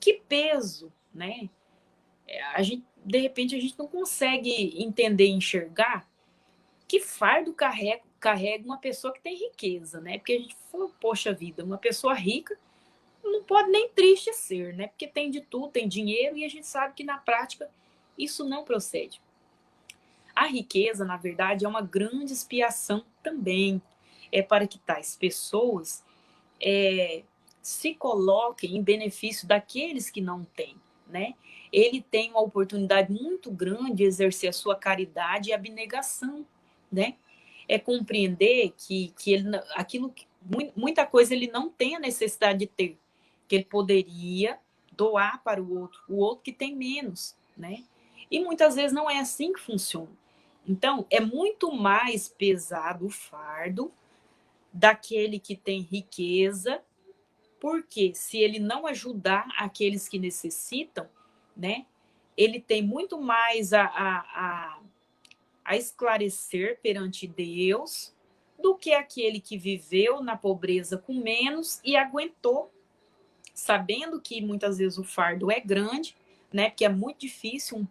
Que peso, né? De repente, a gente não consegue entender e enxergar que fardo carrega uma pessoa que tem riqueza, né? Porque a gente fala, poxa vida, uma pessoa rica não pode nem triste ser, né? Porque tem de tudo, tem dinheiro, e a gente sabe que na prática isso não procede. A riqueza, na verdade, é uma grande expiação também. É para que tais pessoas se coloquem em benefício daqueles que não têm, né? Ele tem uma oportunidade muito grande de exercer a sua caridade e abnegação, né? É compreender que ele, muita coisa ele não tem a necessidade de ter, que ele poderia doar para o outro que tem menos, né? E muitas vezes não é assim que funciona. Então, é muito mais pesado o fardo daquele que tem riqueza, porque se ele não ajudar aqueles que necessitam, né, ele tem muito mais a esclarecer perante Deus do que aquele que viveu na pobreza com menos e aguentou, sabendo que muitas vezes o fardo é grande, né, porque é muito difícil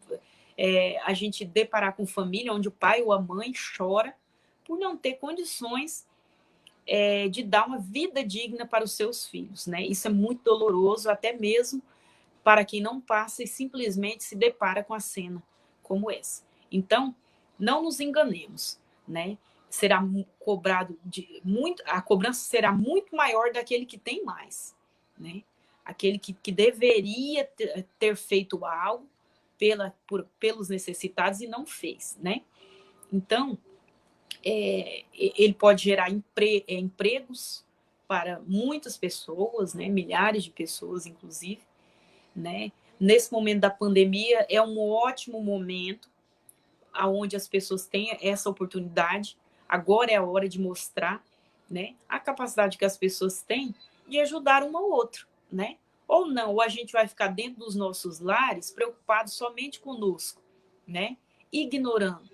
a gente deparar com família onde o pai ou a mãe chora por não ter condições de dar uma vida digna para os seus filhos, né? Isso é muito doloroso, até mesmo para quem não passa e simplesmente se depara com a cena como essa. Então, não nos enganemos, né? Será cobrado a cobrança será muito maior daquele que tem mais, né? Aquele que deveria ter feito algo pelos necessitados e não fez, né? Então, ele pode gerar empregos para muitas pessoas, né? Milhares de pessoas, inclusive, né? Nesse momento da pandemia, é um ótimo momento onde as pessoas têm essa oportunidade. Agora é a hora de mostrar, né, a capacidade que as pessoas têm de ajudar um ao outro, né? Ou não, ou a gente vai ficar dentro dos nossos lares preocupado somente conosco, né? Ignorando,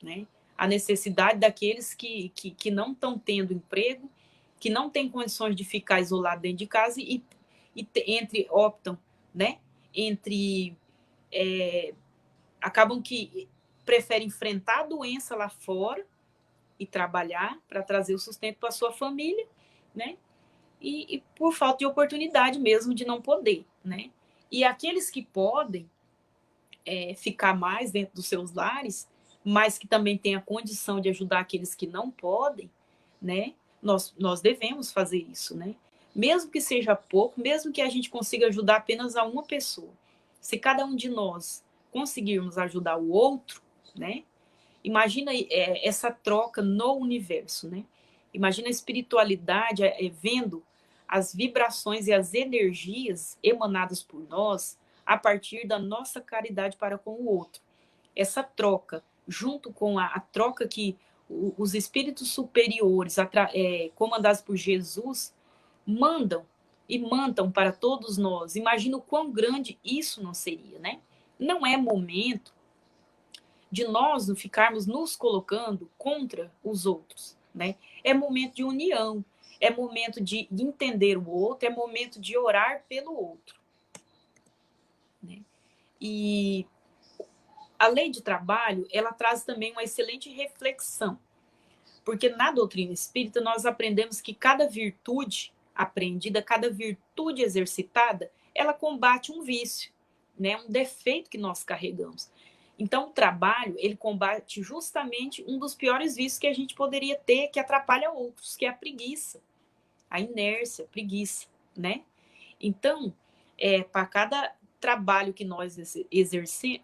né, a necessidade daqueles que não estão tendo emprego, que não têm condições de ficar isolado dentro de casa optam, né, acabam que preferem enfrentar a doença lá fora e trabalhar para trazer o sustento para a sua família, né, e por falta de oportunidade mesmo de não poder, né. E aqueles que podem ficar mais dentro dos seus lares, mas que também têm a condição de ajudar aqueles que não podem, né? Nós devemos fazer isso, né? Mesmo que seja pouco, mesmo que a gente consiga ajudar apenas a uma pessoa. Se cada um de nós conseguirmos ajudar o outro, né? Imagina essa troca no universo, né? Imagina a espiritualidade vendo as vibrações e as energias emanadas por nós a partir da nossa caridade para com o outro. Essa troca, junto com a troca que os espíritos superiores, comandados por Jesus, mandam e mandam para todos nós. Imagina o quão grande isso não seria, né? Não é momento de nós não ficarmos nos colocando contra os outros, né? É momento de união, é momento de entender o outro, é momento de orar pelo outro, né? E a lei de trabalho, ela traz também uma excelente reflexão, porque na doutrina espírita nós aprendemos que cada virtude aprendida, cada virtude exercitada, ela combate um vício, né? Um defeito que nós carregamos. Então, o trabalho, ele combate justamente um dos piores vícios que a gente poderia ter, que atrapalha outros, que é a preguiça, a inércia, a preguiça, né? Então, para cada trabalho que nós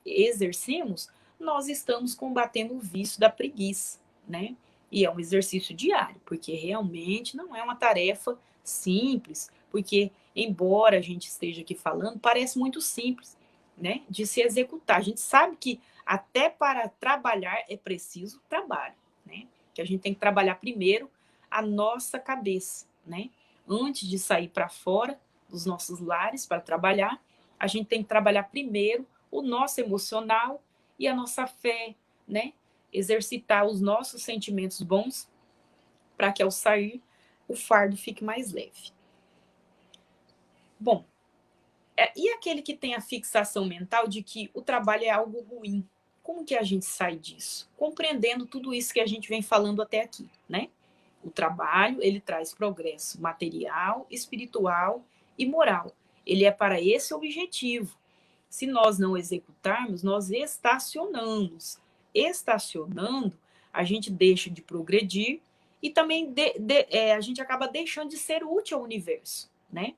exercemos, nós estamos combatendo o vício da preguiça, né? E é um exercício diário, porque realmente não é uma tarefa simples, porque, embora a gente esteja aqui falando, parece muito simples, né? De se executar. A gente sabe que até para trabalhar é preciso trabalho, né? Que a gente tem que trabalhar primeiro a nossa cabeça, né? Antes de sair para fora dos nossos lares para trabalhar, a gente tem que trabalhar primeiro o nosso emocional e a nossa fé, né? Exercitar os nossos sentimentos bons para que ao sair o fardo fique mais leve. Bom, e aquele que tem a fixação mental de que o trabalho é algo ruim? Como que a gente sai disso? Compreendendo tudo isso que a gente vem falando até aqui, né? O trabalho, ele traz progresso material, espiritual e moral. Ele é para esse objetivo. Se nós não executarmos, nós estacionamos. Estacionando, a gente deixa de progredir e também a gente acaba deixando de ser útil ao universo, né?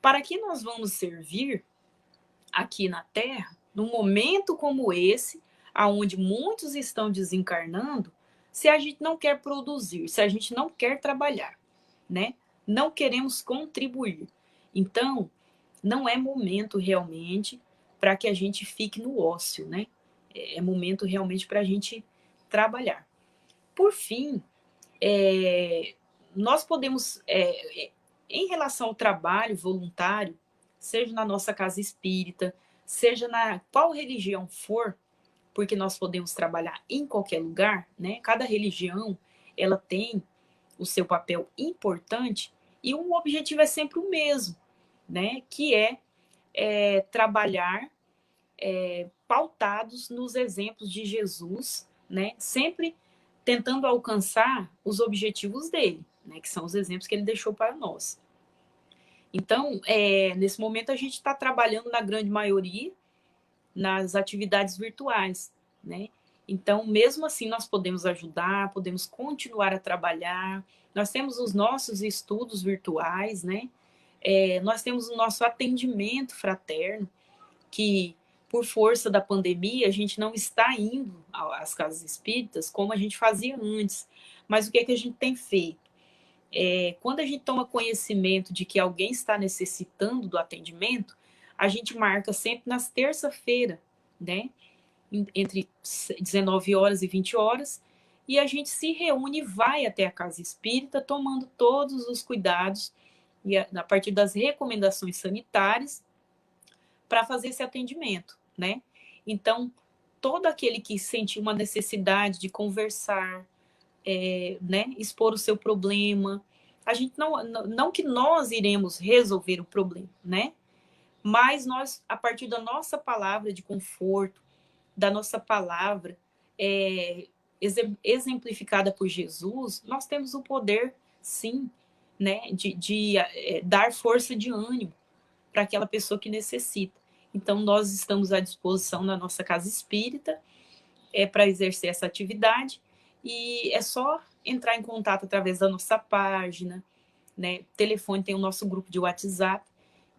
Para que nós vamos servir aqui na Terra, num momento como esse, aonde muitos estão desencarnando, se a gente não quer produzir, se a gente não quer trabalhar, né? Não queremos contribuir. Então, não é momento realmente para que a gente fique no ócio, né? É momento realmente para a gente trabalhar. Por fim, nós podemos, em relação ao trabalho voluntário, seja na nossa casa espírita, seja na qual religião for, porque nós podemos trabalhar em qualquer lugar, né? Cada religião, ela tem o seu papel importante e o objetivo é sempre o mesmo, né? Que trabalhar pautados nos exemplos de Jesus, né? Sempre tentando alcançar os objetivos dele, né? Que são os exemplos que ele deixou para nós. Então, nesse momento a gente está trabalhando na grande maioria nas atividades virtuais, né? Então, mesmo assim, nós podemos ajudar, podemos continuar a trabalhar. Nós temos os nossos estudos virtuais, né? Nós temos o nosso atendimento fraterno, que por força da pandemia a gente não está indo às casas espíritas como a gente fazia antes. Mas o que é que a gente tem feito? Quando a gente toma conhecimento de que alguém está necessitando do atendimento, a gente marca sempre nas terça-feira, né? Entre 19 horas e 20 horas, e a gente se reúne e vai até a casa espírita, tomando todos os cuidados, e a partir das recomendações sanitárias, para fazer esse atendimento, né? Então, todo aquele que sentir uma necessidade de conversar, né, expor o seu problema, a gente não que nós iremos resolver o problema, né? Mas nós, a partir da nossa palavra de conforto, da nossa palavra exemplificada por Jesus, nós temos o poder, sim, né, de dar força de ânimo para aquela pessoa que necessita. Então, nós estamos à disposição na nossa casa espírita para exercer essa atividade e é só entrar em contato através da nossa página, né? O telefone tem o nosso grupo de WhatsApp,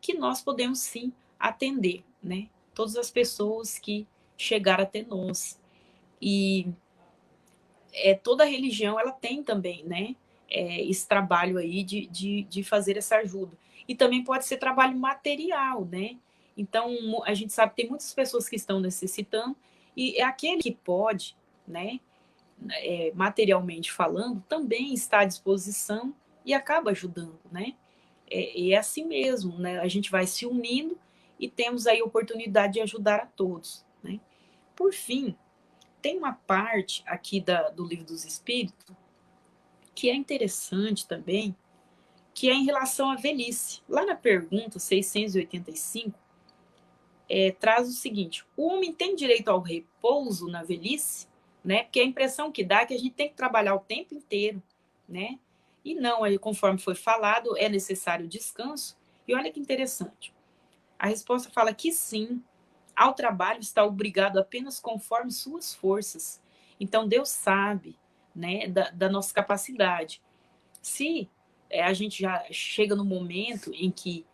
que nós podemos sim atender, né? Todas as pessoas que chegaram até nós. E toda religião ela tem também, né? Esse trabalho aí de fazer essa ajuda. E também pode ser trabalho material, né? Então, a gente sabe que tem muitas pessoas que estão necessitando, e é aquele que pode, né? Materialmente falando, também está à disposição e acaba ajudando, né? É assim mesmo, né? A gente vai se unindo e temos aí a oportunidade de ajudar a todos, né? Por fim, tem uma parte aqui do Livro dos Espíritos que é interessante também, que é em relação à velhice. Lá na pergunta 685, traz o seguinte: o homem tem direito ao repouso na velhice? Né? Porque a impressão que dá é que a gente tem que trabalhar o tempo inteiro, né? E não, aí, conforme foi falado, é necessário descanso. E olha que interessante. A resposta fala que sim, ao trabalho está obrigado apenas conforme suas forças. Então, Deus sabe, né, da nossa capacidade. Se a gente já chega no momento em que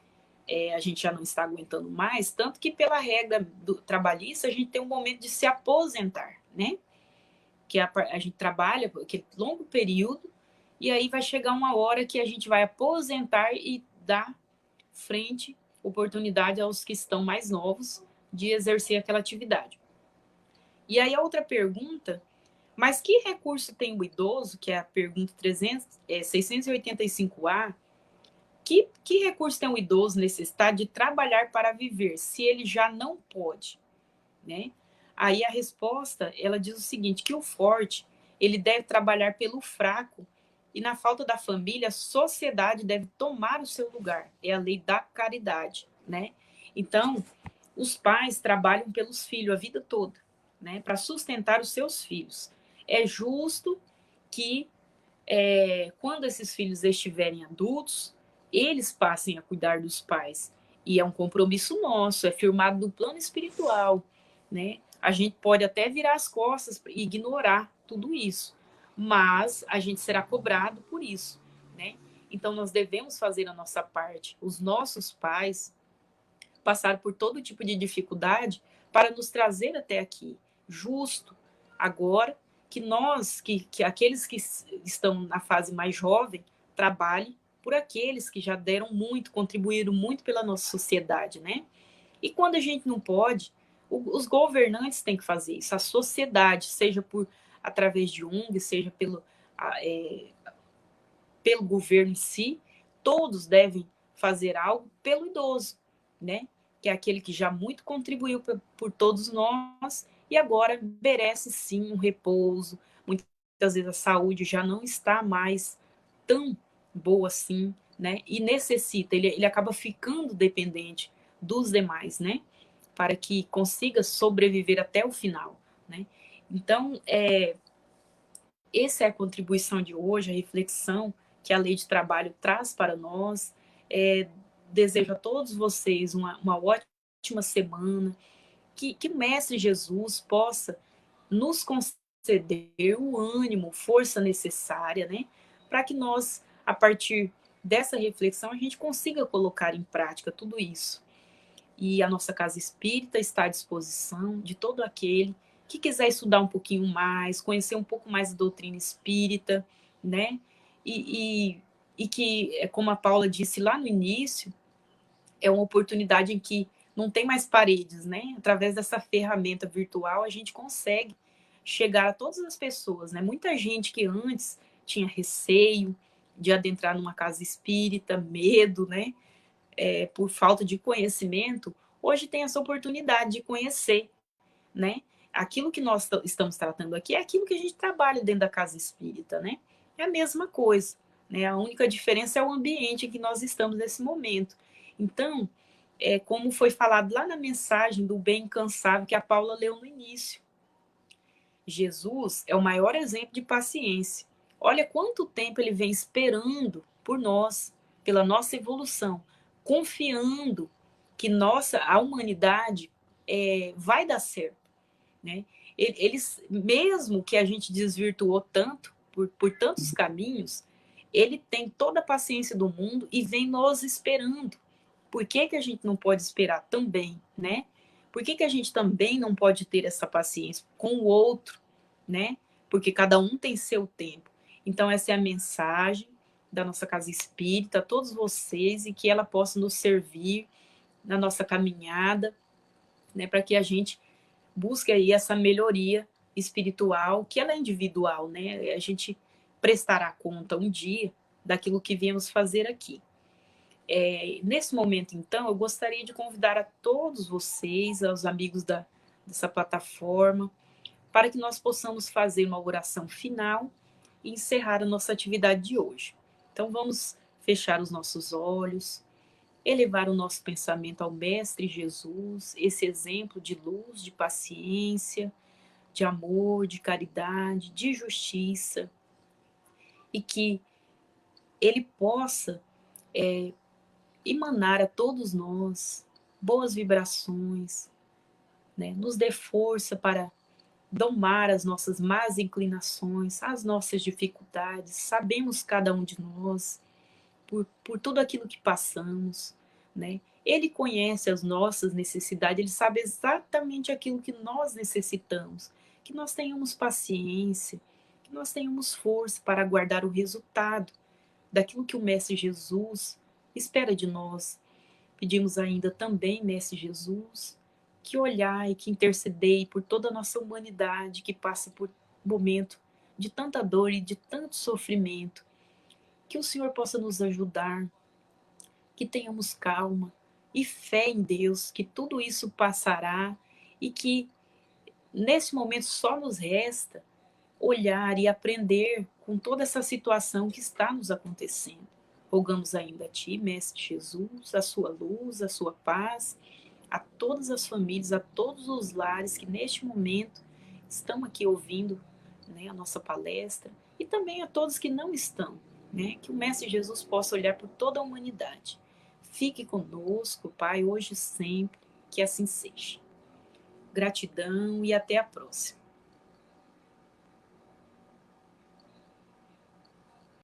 a gente já não está aguentando mais, tanto que pela regra do trabalhista, a gente tem um momento de se aposentar, né? Que a gente trabalha aquele longo período, e aí vai chegar uma hora que a gente vai aposentar e dar frente, oportunidade aos que estão mais novos de exercer aquela atividade. E aí a outra pergunta, mas que recurso tem o idoso, que é a pergunta 685A, que recurso tem o idoso necessitado de trabalhar para viver, se ele já não pode, né? Aí a resposta, ela diz o seguinte, que o forte, ele deve trabalhar pelo fraco, e na falta da família, a sociedade deve tomar o seu lugar. É a lei da caridade, né? Então, os pais trabalham pelos filhos a vida toda, né? Para sustentar os seus filhos. É justo que, quando esses filhos estiverem adultos, eles passem a cuidar dos pais. E é um compromisso nosso, é firmado no plano espiritual, né? A gente pode até virar as costas e ignorar tudo isso, mas a gente será cobrado por isso, né? Então nós devemos fazer a nossa parte. Os nossos pais passaram por todo tipo de dificuldade para nos trazer até aqui. Justo agora que nós, que aqueles que estão na fase mais jovem, trabalhem por aqueles que já deram muito, contribuíram muito pela nossa sociedade, né? E quando a gente não pode, os governantes têm que fazer isso, a sociedade, seja através de ONG, seja pelo governo em si, todos devem fazer algo pelo idoso, né? Que é aquele que já muito contribuiu por todos nós e agora merece sim um repouso. Muitas vezes a saúde já não está mais tão boa assim, né? E necessita, ele acaba ficando dependente dos demais, né? Para que consiga sobreviver até o final, né? Então, essa é a contribuição de hoje, a reflexão que a lei de trabalho traz para nós. Desejo a todos vocês uma ótima semana, que o Mestre Jesus possa nos conceder o ânimo, força necessária, né? Para que nós, a partir dessa reflexão, a gente consiga colocar em prática tudo isso. E a nossa casa espírita está à disposição de todo aquele que quiser estudar um pouquinho mais, conhecer um pouco mais da doutrina espírita, né? E que, como a Paula disse lá no início, é uma oportunidade em que não tem mais paredes, né? Através dessa ferramenta virtual, a gente consegue chegar a todas as pessoas, né? Muita gente que antes tinha receio de adentrar numa casa espírita, medo, né? Por falta de conhecimento, hoje tem essa oportunidade de conhecer, né? Aquilo que nós estamos tratando aqui é aquilo que a gente trabalha dentro da casa espírita, né? É a mesma coisa, né? A única diferença é o ambiente em que nós estamos nesse momento. Então, como foi falado lá na mensagem do bem incansável que a Paula leu no início, Jesus é o maior exemplo de paciência. Olha quanto tempo ele vem esperando por nós, pela nossa evolução, confiando que a humanidade vai dar certo, né? Eles, mesmo que a gente desvirtuou tanto, por tantos caminhos, ele tem toda a paciência do mundo e vem nos esperando. Por que a gente não pode esperar também, né? Por que a gente também não pode ter essa paciência com o outro, né? Porque cada um tem seu tempo. Então, essa é a mensagem da nossa casa espírita a todos vocês e que ela possa nos servir na nossa caminhada, né? Para que a gente busque aí essa melhoria espiritual, que ela é individual, né? A gente prestará conta um dia daquilo que viemos fazer aqui. Nesse momento, então, eu gostaria de convidar a todos vocês, aos amigos dessa plataforma, para que nós possamos fazer uma oração final e encerrar a nossa atividade de hoje. Então, vamos fechar os nossos olhos, elevar o nosso pensamento ao Mestre Jesus, esse exemplo de luz, de paciência, de amor, de caridade, de justiça, e que ele possa emanar a todos nós boas vibrações, né? Nos dê força para domar as nossas más inclinações, as nossas dificuldades. Sabemos cada um de nós, por tudo aquilo que passamos, né? Ele conhece as nossas necessidades, ele sabe exatamente aquilo que nós necessitamos, que nós tenhamos paciência, que nós tenhamos força para aguardar o resultado daquilo que o Mestre Jesus espera de nós. Pedimos ainda também, Mestre Jesus, que olhai, que intercedei por toda a nossa humanidade que passa por um momento de tanta dor e de tanto sofrimento, que o Senhor possa nos ajudar, que tenhamos calma e fé em Deus, que tudo isso passará e que nesse momento só nos resta olhar e aprender com toda essa situação que está nos acontecendo. Rogamos ainda a Ti, Mestre Jesus, a Sua luz, a Sua paz, a todas as famílias, a todos os lares que neste momento estão aqui ouvindo, né, a nossa palestra, e também a todos que não estão, né, que o Mestre Jesus possa olhar por toda a humanidade. Fique conosco, Pai, hoje e sempre, que assim seja. Gratidão e até a próxima.